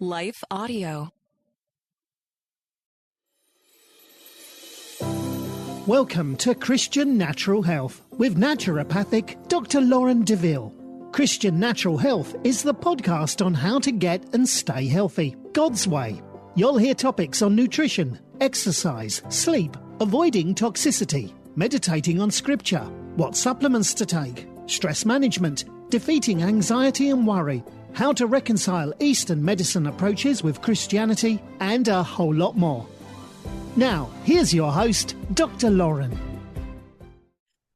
Life Audio. Welcome to Christian Natural Health with naturopathic Dr. Lauren DeVille. Christian Natural Health is the podcast on how to get and stay healthy, God's way. You'll hear topics on nutrition, exercise, sleep, avoiding toxicity, meditating on scripture, what supplements to take, stress management, defeating anxiety and worry, how to reconcile Eastern medicine approaches with Christianity, and a whole lot more. Now, here's your host, Dr. Lauren.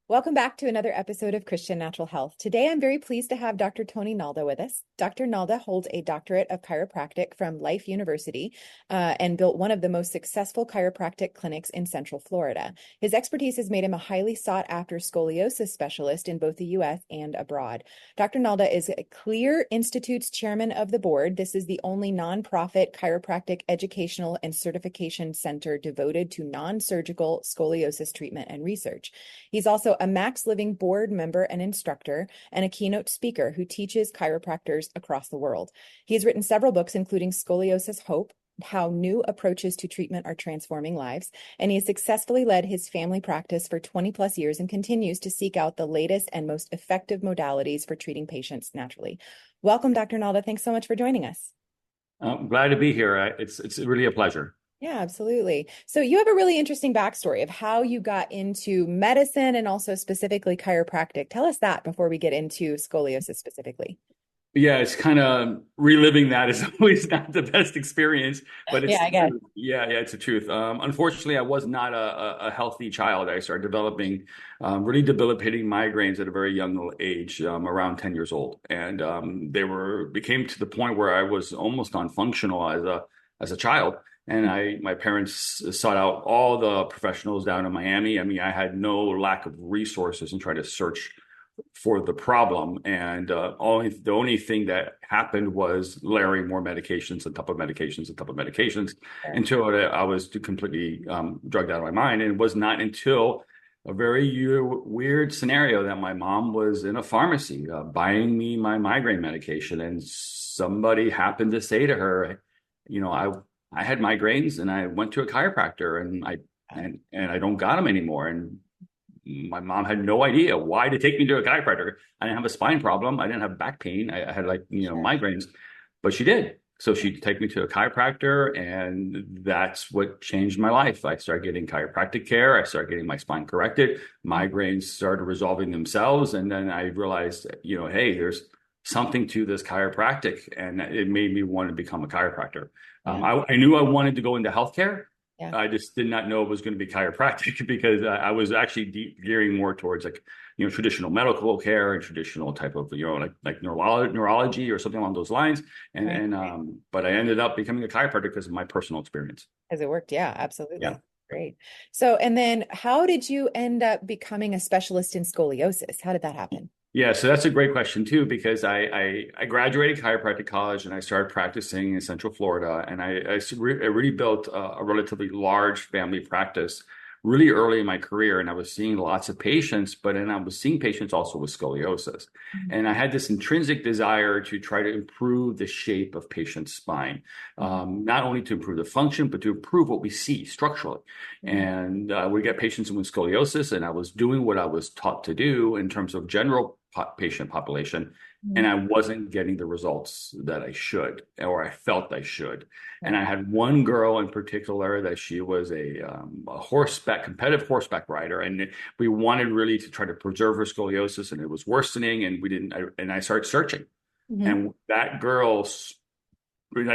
Welcome back to another episode of Christian Natural Health. Today, I'm very pleased to have Dr. Tony Nalda with us. Dr. Nalda holds a Doctorate of Chiropractic from Life University and built one of the most successful chiropractic clinics in Central Florida. His expertise has made him a highly sought-after scoliosis specialist in both the U.S. and abroad. Dr. Nalda is a Clear Institute's chairman of the board. This is the only nonprofit chiropractic educational and certification center devoted to non-surgical scoliosis treatment and research. He's also a MaxLiving board member and instructor, and a keynote speaker who teaches chiropractors across the world. He has written several books, including Scoliosis Hope, How New Approaches to Treatment Are Transforming Lives, and he has successfully led his family practice for 20 plus years and continues to seek out the latest and most effective modalities for treating patients naturally. Welcome, Dr. Nalda. Thanks so much for joining us. I'm glad to be here. It's really a pleasure. Yeah, absolutely. So you have a really interesting backstory of how you got into medicine and also specifically chiropractic. Tell us that before we get into scoliosis specifically. Yeah, it's kind of reliving that is always not the best experience, but it's I guess. it's the truth. Unfortunately, I was not a healthy child. I started developing really debilitating migraines at a very young age, around 10 years old, and they became to the point where I was almost non-functional as a child. And my parents sought out all the professionals down in Miami. I mean, I had no lack of resources and tried to search for the problem. And the only thing that happened was layering more medications on top of medications on top of medications until I was completely drugged out of my mind. And it was not until a very weird scenario that my mom was in a pharmacy buying me my migraine medication. And somebody happened to say to her, I had migraines and I went to a chiropractor and I don't got them anymore. And my mom had no idea why to take me to a chiropractor. I didn't have a spine problem. I didn't have back pain. I had migraines, but she did. So she'd take me to a chiropractor, and that's what changed my life. I started getting chiropractic care. I started getting my spine corrected. Migraines started resolving themselves. And then I realized, hey, there's something to this chiropractic, and it made me want to become a chiropractor. I knew I wanted to go into healthcare. Yeah. I just did not know it was going to be chiropractic because I was actually gearing more towards traditional medical care and traditional type of like neurology or something along those lines. But I ended up becoming a chiropractor because of my personal experience. As it worked, yeah, absolutely. Yeah. Great. So, and then how did you end up becoming a specialist in scoliosis? How did that happen? Yeah, so that's a great question too, because I graduated chiropractic college and I started practicing in Central Florida, and I really built a relatively large family practice really early in my career, and I was seeing lots of patients, but then I was seeing patients also with scoliosis. Mm-hmm. And I had this intrinsic desire to try to improve the shape of patients' spine, not only to improve the function, but to improve what we see structurally. Mm-hmm. And we get patients with scoliosis, and I was doing what I was taught to do in terms of general patient population, and I wasn't getting the results that I should, or I felt I should. And I had one girl in particular that she was a competitive horseback rider, and we wanted really to try to preserve her scoliosis, and it was worsening, and I started searching, and that girl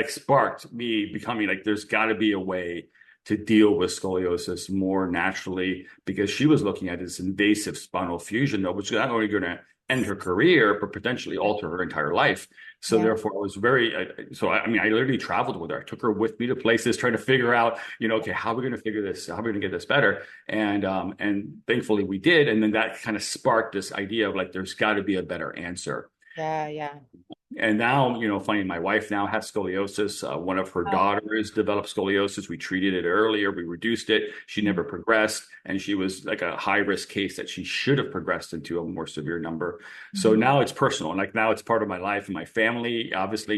sparked me becoming there's got to be a way to deal with scoliosis more naturally, because she was looking at this invasive spinal fusion, which is not only going to end her career, but potentially alter her entire life. So therefore, it was I literally traveled with her. I took her with me to places, trying to figure out, okay, how are we going to figure this? How are we going to get this better? And thankfully we did. And then that kind of sparked this idea of there's got to be a better answer. Yeah. And now, funny, my wife now has scoliosis. One of her daughters developed scoliosis. We treated it earlier. We reduced it. She never progressed. And she was like a high risk case that she should have progressed into a more severe number. So now it's personal. And like now it's part of my life and my family, obviously.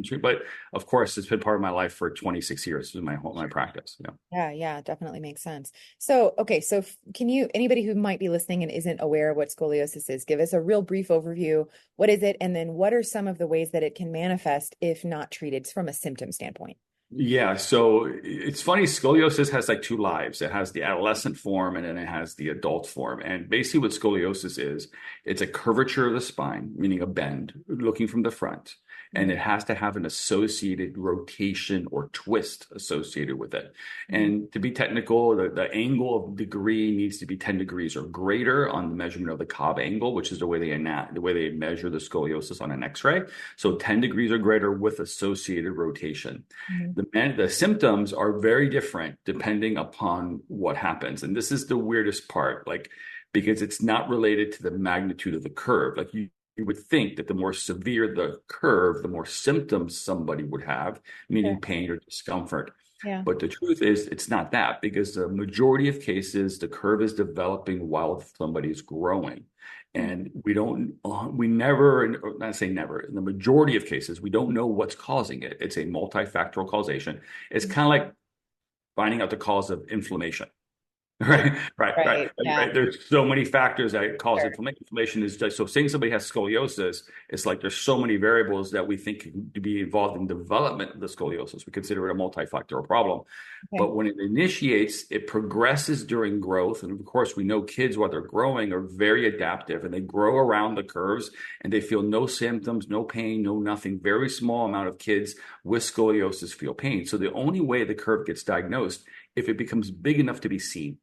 Sure. But of course, it's been part of my life for 26 years in my practice. Yeah, definitely makes sense. So, okay. So anybody who might be listening and isn't aware of what scoliosis is, give us a real brief overview. What is it? And then what are some of the ways that it can manifest if not treated from a symptom standpoint? Yeah, so it's funny, scoliosis has like two lives. It has the adolescent form and then it has the adult form. And basically what scoliosis is, it's a curvature of the spine, meaning a bend looking from the front. And it has to have an associated rotation or twist associated with it. And to be technical, the angle of degree needs to be 10 degrees or greater on the measurement of the Cobb angle, which is the way they measure the scoliosis on an X-ray. So 10 degrees or greater with associated rotation. The symptoms are very different depending upon what happens. And this is the weirdest part, because it's not related to the magnitude of the curve. Like you would think that the more severe the curve, the more symptoms somebody would have, meaning pain or discomfort. Yeah. But the truth is, it's not that, because the majority of cases, the curve is developing while somebody is growing. And we never, not say never, in the majority of cases, we don't know what's causing it. It's a multifactorial causation. It's kind of like finding out the cause of inflammation. Right. Yeah. There's so many factors that cause inflammation. Inflammation is just, so saying somebody has scoliosis, it's like there's so many variables that we think to be involved in development of the scoliosis. We consider it a multifactorial problem. But when it initiates, it progresses during growth. And of course, we know kids, while they're growing, are very adaptive and they grow around the curves and they feel no symptoms, no pain, no nothing. Very small amount of kids with scoliosis feel pain. So the only way the curve gets diagnosed, if it becomes big enough to be seen.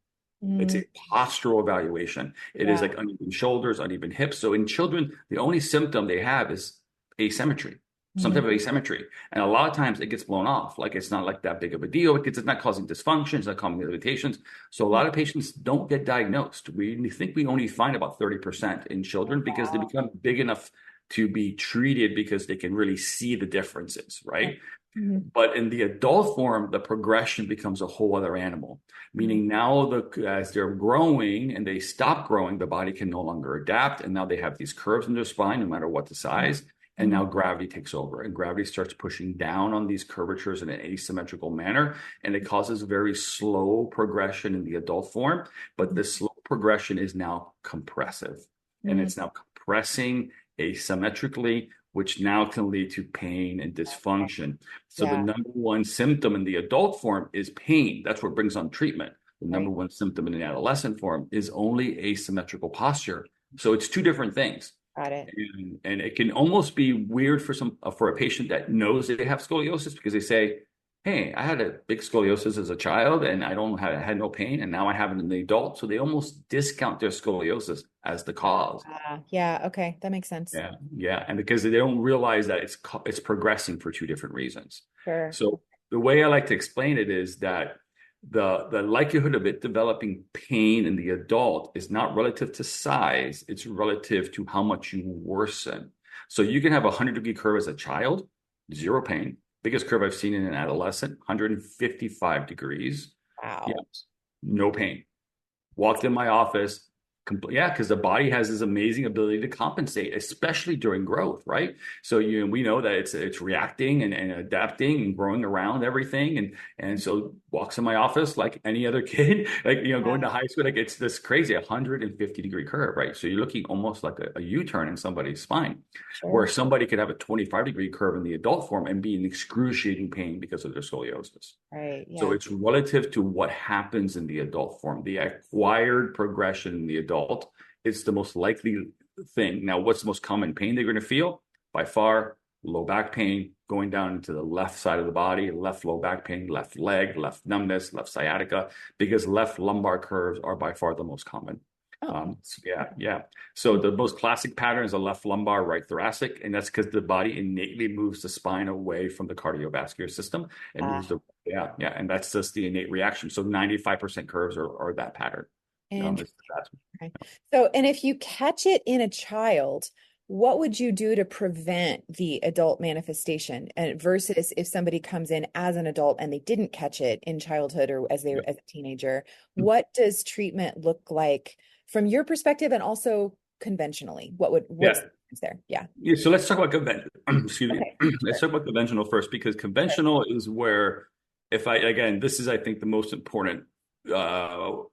It's a postural evaluation. It is like uneven shoulders, uneven hips. So in children, the only symptom they have is asymmetry, some type of asymmetry. And a lot of times it gets blown off. Like it's not like that big of a deal because it's not causing dysfunction, it's not causing limitations. So a lot of patients don't get diagnosed. We think we only find about 30% in children because they become big enough to be treated because they can really see the differences, right? But in the adult form, the progression becomes a whole other animal, meaning now as they're growing and they stop growing, the body can no longer adapt. And now they have these curves in their spine, no matter what the size. And now gravity takes over and gravity starts pushing down on these curvatures in an asymmetrical manner. And it causes very slow progression in the adult form. But the slow progression is now compressive and it's now compressing asymmetrically, which now can lead to pain and dysfunction. So the number one symptom in the adult form is pain. That's what brings on treatment. The number one symptom in the adolescent form is only asymmetrical posture. So it's two different things. Got it. And it can almost be weird for a patient that knows they have scoliosis because they say, hey, I had a big scoliosis as a child and I had no pain, and now I have it in the adult. So they almost discount their scoliosis as the cause. Okay, that makes sense. Yeah, and because they don't realize that it's progressing for two different reasons. Sure. So the way I like to explain it is that the likelihood of it developing pain in the adult is not relative to size; it's relative to how much you worsen. So you can have a 100-degree curve as a child, 0 pain. Biggest curve I've seen in an adolescent, 155 degrees. Wow. Yes, no pain. Walked in my office. Because the body has this amazing ability to compensate, especially during growth, right? So we know that it's reacting and adapting and growing around everything, and so walks in my office like any other kid, going to high school, it's this crazy 150-degree curve, right? So you're looking almost like a U-turn in somebody's spine, where somebody could have a 25-degree curve in the adult form and be in excruciating pain because of their scoliosis. Right. Yeah. So it's relative to what happens in the adult form, the acquired progression in the adult. It's the most likely thing. Now, what's the most common pain they're going to feel? By far, low back pain, going down into the left side of the body, left low back pain, left leg, left numbness, left sciatica, because left lumbar curves are by far the most common. So the most classic pattern is a left lumbar, right thoracic, and that's because the body innately moves the spine away from the cardiovascular system and moves and that's just the innate reaction. So 95% curves are that pattern. Okay. So, and if you catch it in a child, what would you do to prevent the adult manifestation, and versus if somebody comes in as an adult and they didn't catch it in childhood or as they were as a teenager? What does treatment look like from your perspective, and also conventionally? What's there? Yeah. So let's talk about excuse me. Okay. Let's talk about conventional first, because conventional is where, this is, I think, the most important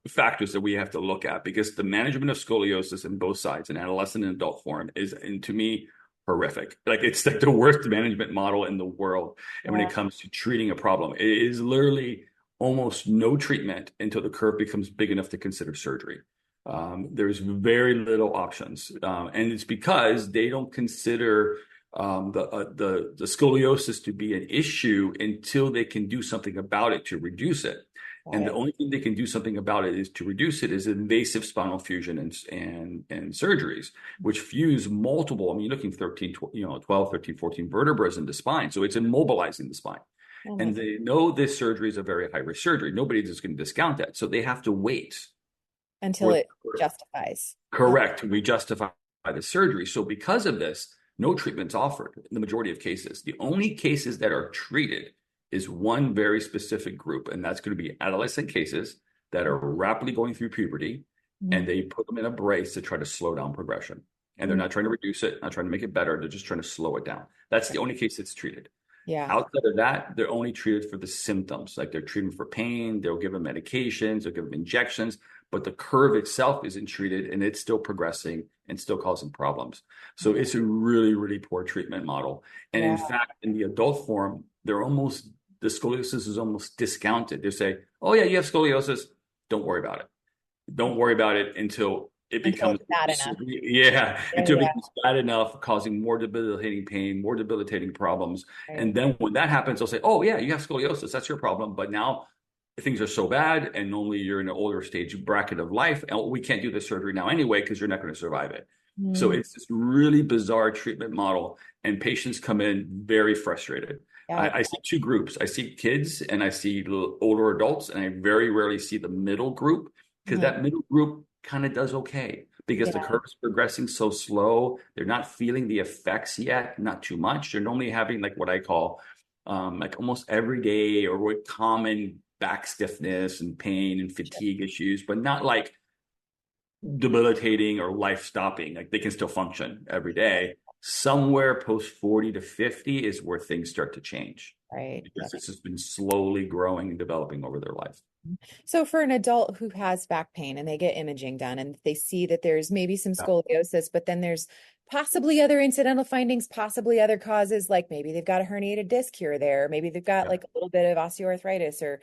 factors that we have to look at, because the management of scoliosis in both sides, in adolescent and adult form, is, and to me, horrific. Like, it's like the worst management model in the world. And when it comes to treating a problem, it is literally almost no treatment until the curve becomes big enough to consider surgery. There's very little options, and it's because they don't consider the scoliosis to be an issue until they can do something about it to reduce it. And the only thing they can do something about it is to reduce it is invasive spinal fusion and surgeries, which fuse multiple. I mean, you're looking 12, 13, 14 vertebrae in the spine. So it's immobilizing the spine. And they know this surgery is a very high risk surgery. Nobody's just going to discount that. So they have to wait until it justifies. Correct. We justify the surgery. So because of this, no treatment's offered in the majority of cases. The only cases that are treated is one very specific group, and that's going to be adolescent cases that are rapidly going through puberty, and they put them in a brace to try to slow down progression. And they're not trying to reduce it, not trying to make it better. They're just trying to slow it down. That's the only case that's treated. Yeah. Outside of that, they're only treated for the symptoms. Like, they're treated for pain. They'll give them medications. They'll give them injections. But the curve itself isn't treated, and it's still progressing and still causing problems. So it's a really, really poor treatment model. And in fact, in the adult form, the scoliosis is almost discounted. They say, oh yeah, you have scoliosis. Don't worry about it. Don't worry about it until it becomes bad enough. Until it becomes bad enough, causing more debilitating pain, more debilitating problems. And then when that happens, they'll say, oh yeah, you have scoliosis. That's your problem. But now things are so bad, and only you're in an older stage bracket of life, and we can't do the surgery now anyway because you're not going to survive it. So it's this really bizarre treatment model, and patients come in very frustrated. I see two groups. I see kids and I see older adults, and I very rarely see the middle group, because that middle group kind of does okay, because the curve is progressing so slow. They're not feeling the effects yet, not too much. They're normally having like what I call like almost everyday or common back stiffness and pain and fatigue issues, but not like debilitating or life stopping. Like, they can still function every day. Somewhere post 40 to 50 is where things start to change. Right. Because this has been slowly growing and developing over their life. So for an adult who has back pain and they get imaging done and they see that there's maybe some scoliosis, but then there's possibly other incidental findings, possibly other causes, like maybe they've got a herniated disc here or there, maybe they've got like a little bit of osteoarthritis, or,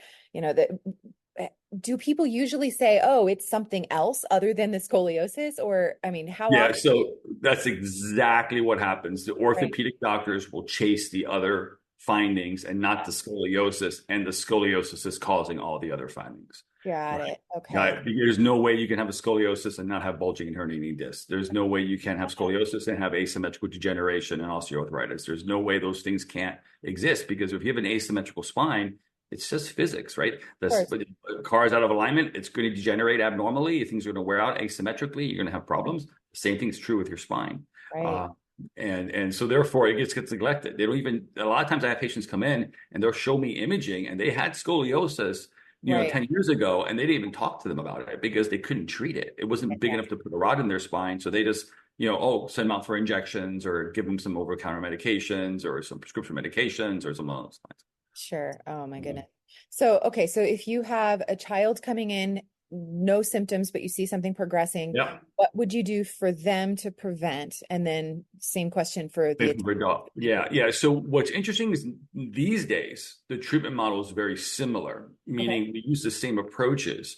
do people usually say, oh, it's something else other than the scoliosis? Or, I mean, how often? So that's exactly what happens. The orthopedic doctors will chase the other findings and not the scoliosis, and the scoliosis is causing all the other findings. Got it. Okay. There's no way you can have a scoliosis and not have bulging and herniating discs. There's no way you can have scoliosis and have asymmetrical degeneration and osteoarthritis. There's no way those things can't exist, because if you have an asymmetrical spine, it's just physics, right? The car is out of alignment. It's going to degenerate abnormally. Things are going to wear out asymmetrically. You're going to have problems. The same thing is true with your spine. Right. And so therefore it gets neglected. They don't even, a lot of times I have patients come in and they'll show me imaging, and they had scoliosis, 10 years ago, and they didn't even talk to them about it because they couldn't treat it. It wasn't big enough to put a rod in their spine. So they just, send them out for injections or give them some over-the-counter medications or some prescription medications or some of those things. Sure. Oh my goodness. So, okay. So if you have a child coming in, no symptoms, but you see something progressing, what would you do for them to prevent? And then same question for the adult. Yeah. So what's interesting is these days, the treatment model is very similar, meaning we use the same approaches,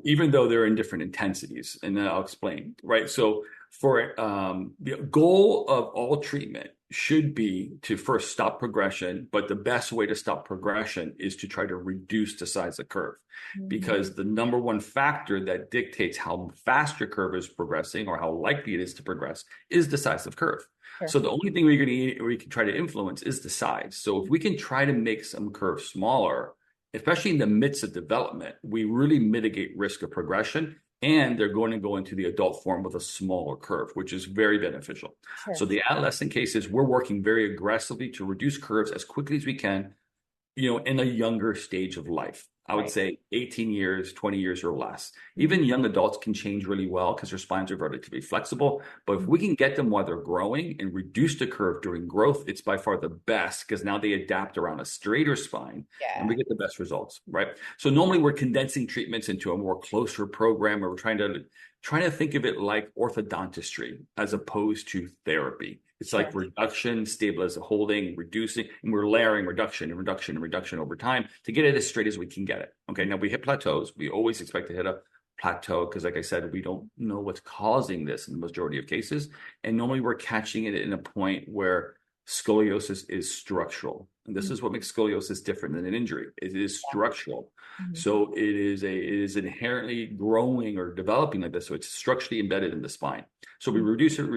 even though they're in different intensities. And then I'll explain, right? So for the goal of all treatment should be to first stop progression, but the best way to stop progression is to try to reduce the size of the curve, because the number one factor that dictates how fast your curve is progressing or how likely it is to progress is the size of curve. So the only thing we can try to influence is the size. So if we can try to make some curves smaller, especially in the midst of development, we really mitigate risk of progression and they're going to go into the adult form with a smaller curve, which is very beneficial. Sure. So the adolescent cases, we're working very aggressively to reduce curves as quickly as we can, in a younger stage of life. I would say 18 years, 20 years or less. Even young adults can change really well because their spines are relatively flexible. But if we can get them while they're growing and reduce the curve during growth, it's by far the best because now they adapt around a straighter spine and we get the best results, right? So normally we're condensing treatments into a more closer program, or we're trying to think of it like orthodontistry as opposed to therapy. It's like reduction, stabilizing, holding, reducing, and we're layering reduction and reduction and reduction over time to get it as straight as we can get it. Okay, now we hit plateaus. We always expect to hit a plateau because, like I said, we don't know what's causing this in the majority of cases. And normally we're catching it in a point where scoliosis is structural. And this is what makes scoliosis different than an injury. It is structural. So it is inherently growing or developing like this. So it's structurally embedded in the spine. So we reduce it,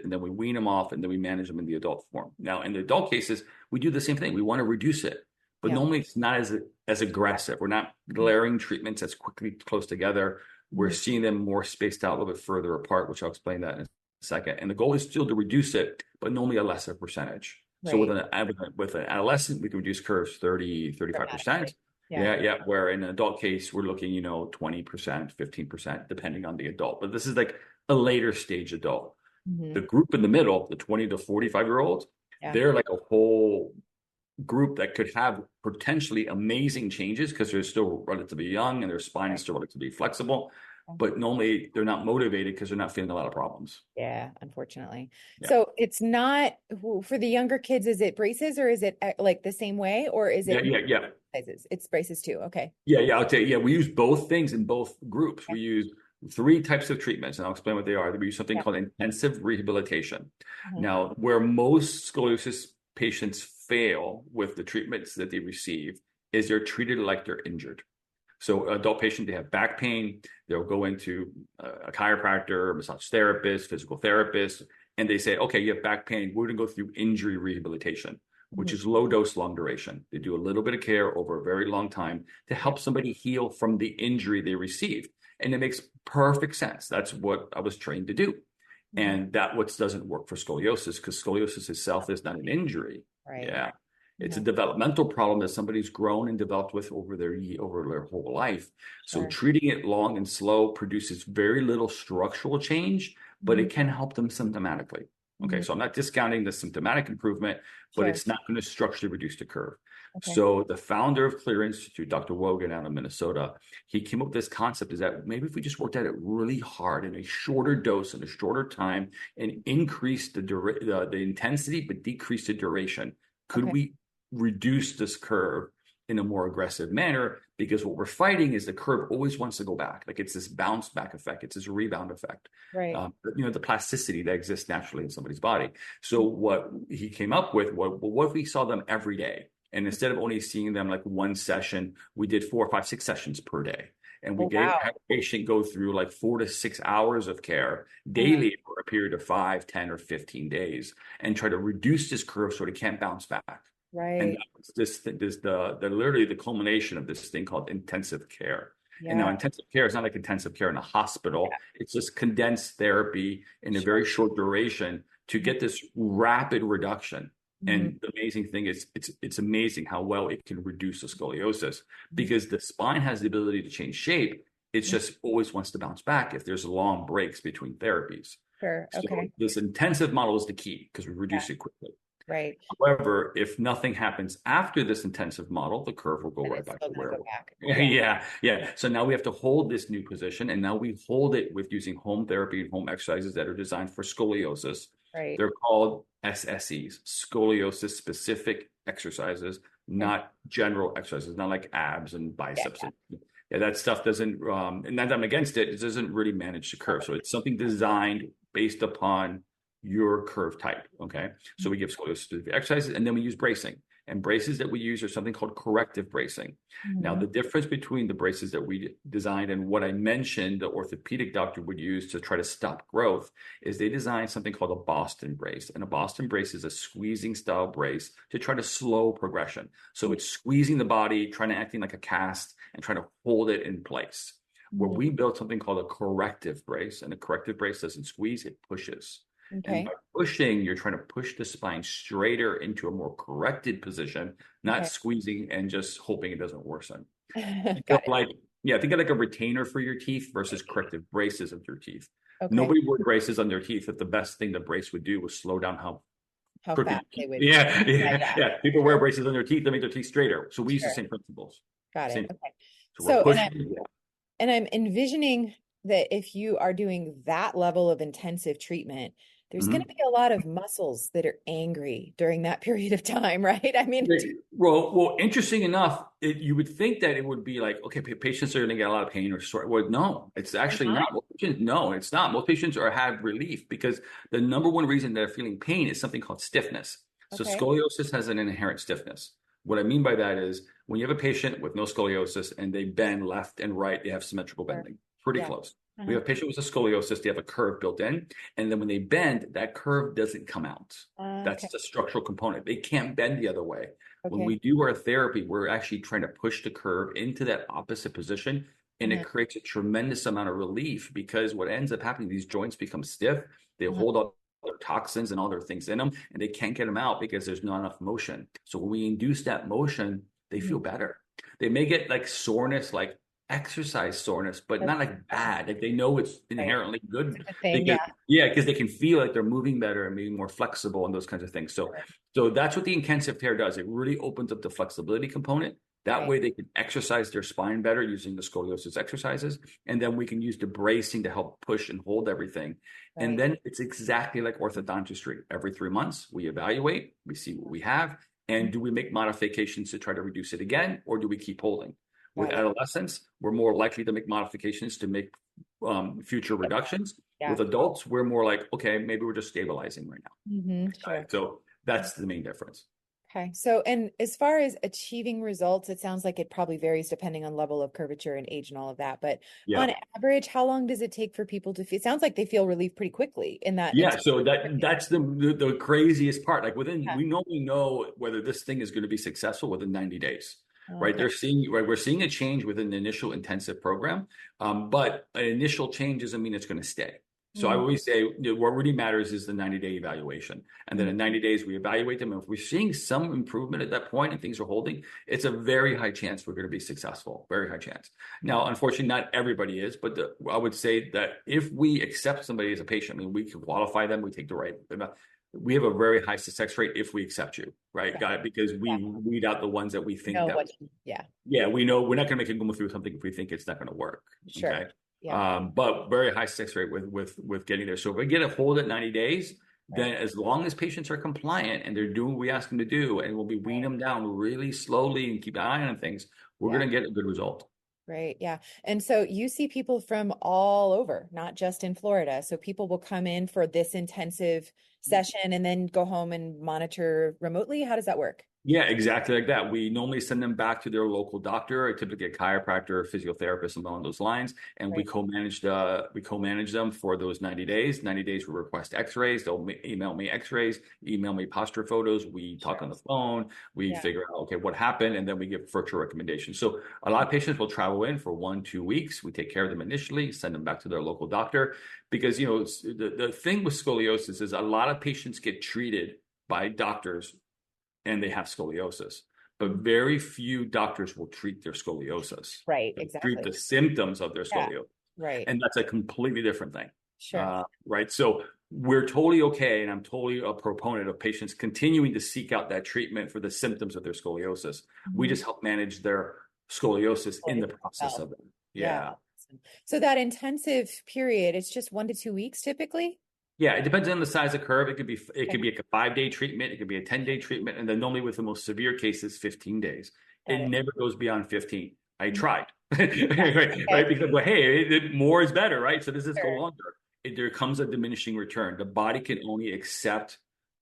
and then we wean them off, and then we manage them in the adult form. Now, in the adult cases, we do the same thing. We want to reduce it, but normally it's not as aggressive. We're not layering treatments as quickly close together. We're seeing them more spaced out a little bit further apart, which I'll explain that in a second. And the goal is still to reduce it, but normally a lesser percentage. So with an adolescent, we can reduce curves 30, 35%. Where in an adult case, we're looking, 20%, 15%, depending on the adult. But this is like a later stage adult. The group in the middle, the 20 to 45-year-olds, they're like a whole group that could have potentially amazing changes because they're still relatively young and their spine is still relatively flexible. But normally they're not motivated because they're not feeling a lot of problems. Yeah, unfortunately. So it's not for the younger kids. Is it braces, or is it like the same way, or is it? Sizes? It's braces too. Okay. I'll tell you. We use both things in both groups. We use 3 types of treatments, and I'll explain what they are. We use something called intensive rehabilitation. Now, where most scoliosis patients fail with the treatments that they receive is they're treated like they're injured. So adult patient, they have back pain, they'll go into a chiropractor, massage therapist, physical therapist, and they say, okay, you have back pain. We're going to go through injury rehabilitation, which is low dose, long duration. They do a little bit of care over a very long time to help somebody heal from the injury they received. And it makes perfect sense. That's what I was trained to do. And that what doesn't work for scoliosis, because scoliosis itself is not an injury. It's a developmental problem that somebody's grown and developed with over their whole life. So treating it long and slow produces very little structural change, but it can help them symptomatically. Okay, so I'm not discounting the symptomatic improvement, but it's not going to structurally reduce the curve. So the founder of Clear Institute, Dr. Wogan out of Minnesota, he came up with this concept is that maybe if we just worked at it really hard in a shorter dose in a shorter time and increase the intensity but decrease the duration, could we reduce this curve in a more aggressive manner? Because what we're fighting is the curve always wants to go back. Like it's this bounce back effect. It's this rebound effect. The plasticity that exists naturally in somebody's body. So what he came up with, what if we saw them every day? And instead of only seeing them like one session, we did 4, 5, 6 sessions per day. And we had a patient go through like 4 to 6 hours of care daily for a period of 5, 10, or 15 days and try to reduce this curve so it can't bounce back. And that's literally the culmination of this thing called intensive care. And now intensive care is not like intensive care in a hospital. It's just condensed therapy in a very short duration to get this rapid reduction. And the amazing thing is it's amazing how well it can reduce the scoliosis because the spine has the ability to change shape. It just always wants to bounce back if there's long breaks between therapies. So this intensive model is the key because we reduce it quickly. However, if nothing happens after this intensive model, the curve will go right back to where it was. So now we have to hold this new position, and now we hold it with using home therapy and home exercises that are designed for scoliosis. They're called SSEs, scoliosis specific exercises, not general exercises, not like abs and biceps. That stuff doesn't, and not that I'm against it, it doesn't really manage the curve. So it's something designed based upon your curve type. Okay. So we give scoliosis specific exercises, and then we use bracing. And braces that we use are something called corrective bracing. Now, the difference between the braces that we designed and what I mentioned the orthopedic doctor would use to try to stop growth is they designed something called a Boston brace. And a Boston brace is a squeezing style brace to try to slow progression. So it's squeezing the body, trying to acting like a cast and trying to hold it in place. where we built something called a corrective brace, and a corrective brace doesn't squeeze, it pushes. And Okay. by pushing, you're trying to push the spine straighter into a more corrected position, not Okay. squeezing and just hoping it doesn't worsen. Think of Got it. like, yeah, think of like a retainer for your teeth versus corrective braces of your teeth. Okay. Nobody would braces on their teeth if the best thing the brace would do was slow down how How crooked. fast they would. Yeah, Yeah. yeah, Yeah. yeah. People wear braces on their teeth to make their teeth straighter. So we use the Sure. same principles. Got it. Same. Okay. So we're So, pushing. and I'm envisioning that if you are doing that level of intensive treatment, there's going to be a lot of muscles that are angry during that period of time, right? I mean, Well, interesting enough, you would think that it would be like, okay, patients are going to get a lot of pain or sore. Well, no, it's actually not. No, it's not. Most patients have relief because the number one reason they're feeling pain is something called stiffness. So okay. scoliosis has an inherent stiffness. What I mean by that is when you have a patient with no scoliosis and they bend left and right, they have symmetrical Sure. bending, pretty Yeah. close. We have a patient with a scoliosis, they have a curve built in, and then when they bend, that curve doesn't come out. That's Okay. the structural component. They can't bend the other way. When Okay. we do our therapy, we're actually trying to push the curve into that opposite position, and it creates a tremendous amount of relief because what ends up happening, these joints become stiff, they hold all their toxins and all their things in them, and they can't get them out because there's not enough motion. So when we induce that motion, they feel better. They may get like soreness, like exercise soreness, but not like bad. Like they know it's inherently good. It's a thing, Because they can feel like they're moving better and being more flexible and those kinds of things. So that's what the intensive care does. It really opens up the flexibility component. That way they can exercise their spine better using the scoliosis exercises. And then we can use the bracing to help push and hold everything. Right. And then it's exactly like orthodontistry. Every 3 months, we evaluate, we see what we have, and do we make modifications to try to reduce it again, or do we keep holding? With adolescents, we're more likely to make modifications to make future reductions. With adults, we're more like, okay, maybe we're just stabilizing right now. Sure. So that's the main difference. Okay. So, and as far as achieving results, it sounds like it probably varies depending on level of curvature and age and all of that. But on average, how long does it take for people to feel? It sounds like they feel relief pretty quickly in that. Yeah. So that's the craziest part. Like we normally know whether this thing is going to be successful within 90 days. Right. We're seeing a change within the initial intensive program. But an initial change doesn't mean it's going to stay. So I always say what really matters is the 90-day evaluation. And then in 90 days, we evaluate them. And if we're seeing some improvement at that point and things are holding, it's a very high chance we're going to be successful. Very high chance. Now, unfortunately, not everybody is, but I would say that if we accept somebody as a patient, I mean, we can qualify them, we take the right. We have a very high success rate if we accept you, right? Got it? Because we weed out the ones that we think we know we're not going to make them go through something if we think it's not going to work. Sure. Okay. But very high success rate with getting there. So if we get a hold at 90 days, then as long as patients are compliant and they're doing what we ask them to do, and we'll be weaning them down really slowly and keep an eye on things, we're going to get a good result. Right. Yeah. And so you see people from all over, not just in Florida. So people will come in for this intensive session and then go home and monitor remotely. How does that work? Yeah, exactly like that. We normally send them back to their local doctor, typically a chiropractor, physiotherapist, and along those lines. And we co-manage them for those 90 days. 90 days, we request x-rays. They'll email me x-rays, email me posture photos. We talk on the phone. We figure out, okay, what happened? And then we give virtual recommendations. So a lot of patients will travel in for 1-2 weeks. We take care of them initially, send them back to their local doctor. Because, the thing with scoliosis is a lot of patients get treated by doctors and they have scoliosis, but very few doctors will treat their scoliosis. Right, They'll exactly. treat the symptoms of their scoliosis. Right. And that's a completely different thing. Sure. Right. So we're totally okay. And I'm totally a proponent of patients continuing to seek out that treatment for the symptoms of their scoliosis. We just help manage their scoliosis in the process of it. Yeah. So that intensive period, it's just 1 to 2 weeks typically? Yeah, it depends on the size of curve. It could be like a 5-day treatment. It could be a 10-day treatment. And then normally with the most severe cases, 15 days. It never goes beyond 15. I tried, right? Because, more is better, right? So does this go longer? There comes a diminishing return. The body can only accept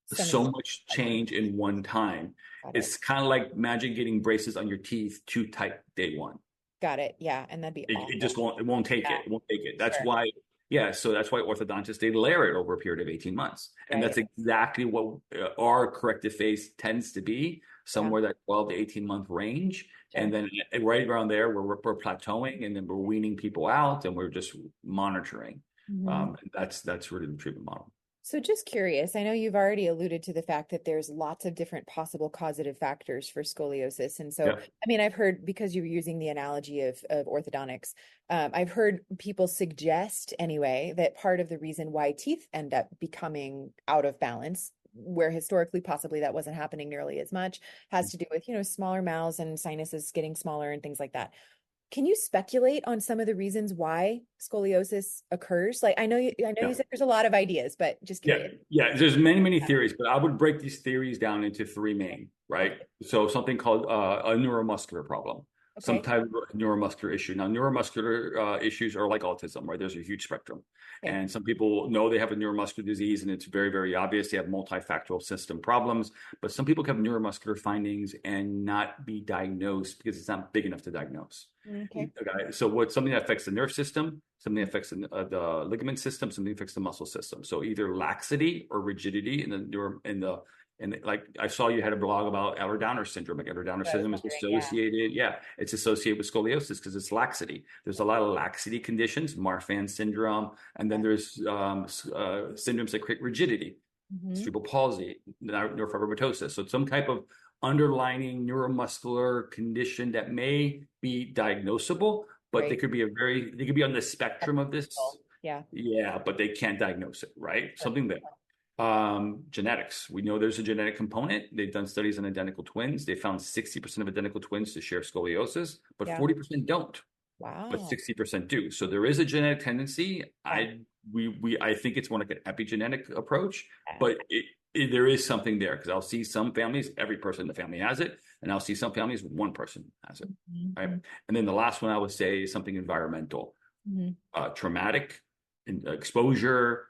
so much change in one time. It's kind of like imagine getting braces on your teeth too tight day one. Got it. Yeah. And that'd be awful. It won't take it. It won't take it. That's why Yeah, so that's why orthodontists, they layer it over a period of 18 months. And that's Right. exactly what our corrective phase tends to be, Yeah. somewhere that 12 to 18 month range. Sure. And then right around there, we're plateauing, and then we're weaning people out, and we're just monitoring. Mhm. That's really the treatment model. So just curious, I know you've already alluded to the fact that there's lots of different possible causative factors for scoliosis. And so, Yeah. I mean, I've heard, because you were using the analogy of orthodontics, I've heard people suggest anyway, that part of the reason why teeth end up becoming out of balance, where historically possibly that wasn't happening nearly as much, has to do with, smaller mouths and sinuses getting smaller and things like that. Can you speculate on some of the reasons why scoliosis occurs? Like, I know you Yeah. said there's a lot of ideas, but just Yeah, curious. yeah. There's many theories, but I would break these theories down into three main, right? Okay. So something called a neuromuscular problem, some Okay. type of neuromuscular issue. Now, neuromuscular issues are like autism, right? There's a huge spectrum, Okay. and some people know they have a neuromuscular disease, and it's very obvious they have multifactorial system problems. But some people can have neuromuscular findings and not be diagnosed because it's not big enough to diagnose. Okay. Okay, so what's something that affects the nerve system, something that affects the ligament system, something that affects the muscle system. So either laxity or rigidity like I saw you had a blog about Ehlers-Danlos syndrome. Like Ehlers-Danlos So I was syndrome is wondering, yeah. associated, it's associated with scoliosis because it's laxity. There's a lot of laxity conditions, Marfan syndrome, and then there's syndromes that create rigidity, Mm-hmm. cerebral palsy, neurofibromatosis. So some type of underlying neuromuscular condition that may be diagnosable, but Right. they could be on the spectrum of this. Yeah. Yeah, but they can't diagnose it, right? Sure. Something there. Genetics. We know there's a genetic component. They've done studies on identical twins. They found 60% of identical twins to share scoliosis, but Yeah. 40% don't. Wow. But 60% do. So there is a genetic tendency. Yeah. I think it's more like an epigenetic approach, Yeah. but there is something there, because I'll see some families, every person in the family has it, and I'll see some families, one person has it. Mm-hmm. Right? And then the last one I would say is something environmental, traumatic exposure,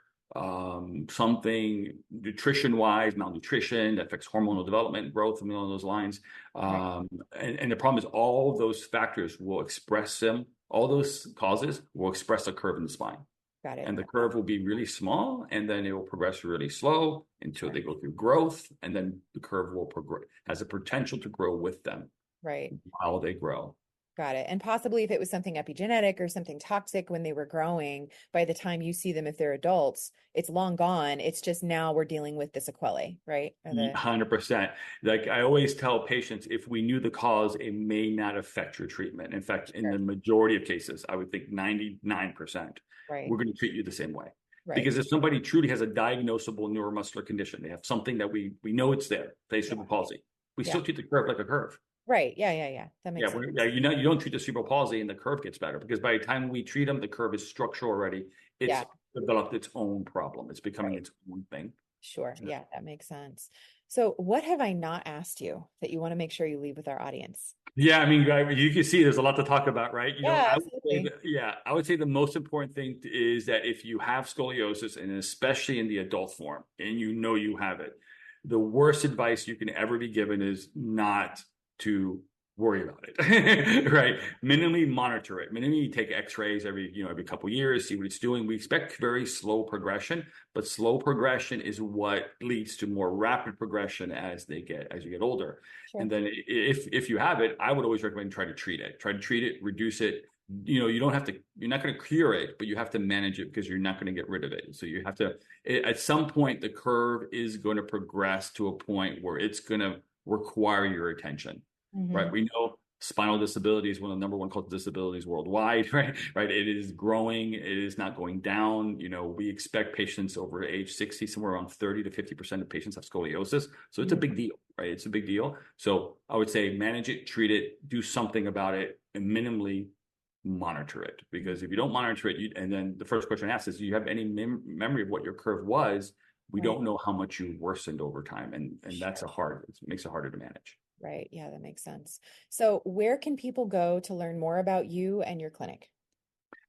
something nutrition-wise, malnutrition that affects hormonal development, growth, something along those lines. And the problem is all those factors will express them. All those causes will express a curve in the spine. Got it. And the curve will be really small, and then it will progress really slow until they go through growth, and then the curve will progress, has the potential to grow with them Right. while they grow. Got it. And possibly if it was something epigenetic or something toxic when they were growing, by the time you see them, if they're adults, it's long gone. It's just now we're dealing with the sequelae, right? 100%. Like I always tell patients, if we knew the cause, it may not affect your treatment. In fact, in the majority of cases, I would think 99%, Right. we're going to treat you the same way. Right. Because if somebody truly has a diagnosable neuromuscular condition, they have something that we know it's there, say cerebral palsy, we still treat the curve like a curve. Right. Yeah. That makes sense. You don't treat the cerebral palsy and the curve gets better, because by the time we treat them, the curve is structural already. It's developed its own problem. It's becoming its own thing. Sure. Yeah, that makes sense. So what have I not asked you that you want to make sure you leave with our audience? Yeah, I mean, you can see there's a lot to talk about, right? Absolutely. I would say the most important thing is that if you have scoliosis, and especially in the adult form, and you have it, the worst advice you can ever be given is not to worry about it, right? Minimally monitor it. Minimally take x-rays every couple of years, see what it's doing. We expect very slow progression, but slow progression is what leads to more rapid progression as you get older. Sure. And then if you have it, I would always recommend try to treat it, reduce it. You're not going to cure it, but you have to manage it, because you're not going to get rid of it. So you have to, at some point, the curve is going to progress to a point where it's going to require your attention. Right. We know spinal disability is one of the number one causes disabilities worldwide, right? It is growing. It is not going down. We expect patients over age 60, somewhere around 30 to 50% of patients have scoliosis. So it's a big deal, right? It's a big deal. So I would say manage it, treat it, do something about it, and minimally monitor it. Because if you don't monitor it, and then the first question asked is, do you have any memory of what your curve was? We don't know how much you worsened over time. And that's it makes it harder to manage. Right. Yeah, that makes sense. So where can people go to learn more about you and your clinic?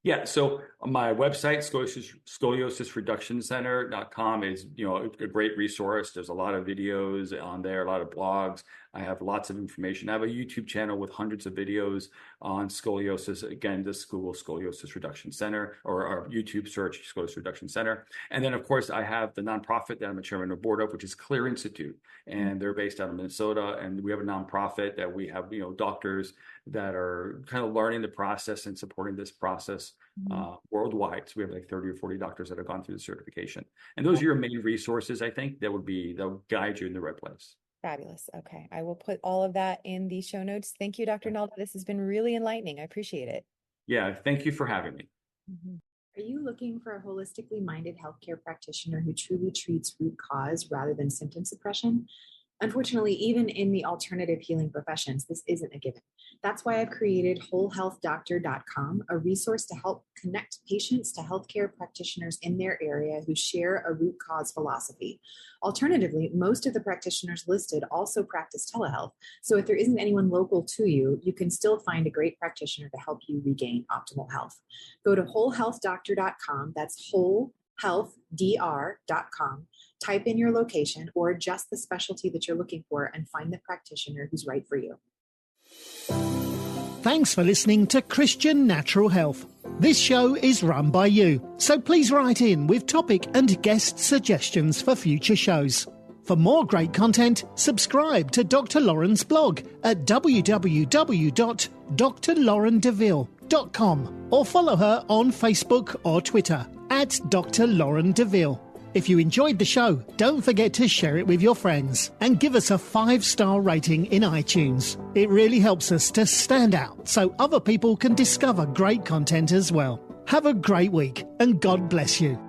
Yeah, so my website, scoliosisreductioncenter.com is, a great resource. There's a lot of videos on there, a lot of blogs. I have lots of information. I have a YouTube channel with hundreds of videos on scoliosis. Again, just Google Scoliosis Reduction Center or YouTube search Scoliosis Reduction Center. And then, of course, I have the nonprofit that I'm a chairman of the board of, which is Clear Institute. And they're based out of Minnesota. And we have a nonprofit that we have, doctors that are kind of learning the process and supporting this process worldwide. So we have like 30 or 40 doctors that have gone through the certification. And those are your main resources, I think, that'll guide you in the right place. Fabulous. Okay. I will put all of that in the show notes. Thank you, Dr. Nalda. This has been really enlightening. I appreciate it. Yeah. Thank you for having me. Are you looking for a holistically minded healthcare practitioner who truly treats root cause rather than symptom suppression? Unfortunately, even in the alternative healing professions, this isn't a given. That's why I've created wholehealthdoctor.com, a resource to help connect patients to healthcare practitioners in their area who share a root cause philosophy. Alternatively, most of the practitioners listed also practice telehealth. So if there isn't anyone local to you, you can still find a great practitioner to help you regain optimal health. Go to wholehealthdoctor.com. That's wholehealthdr.com. Type in your location or just the specialty that you're looking for and find the practitioner who's right for you. Thanks for listening to Christian Natural Health. This show is run by you, so please write in with topic and guest suggestions for future shows. For more great content, subscribe to Dr. Lauren's blog at www.drlaurendeville.com or follow her on Facebook or Twitter at Dr. Lauren DeVille. If you enjoyed the show, don't forget to share it with your friends and give us a 5-star rating in iTunes. It really helps us to stand out so other people can discover great content as well. Have a great week and God bless you.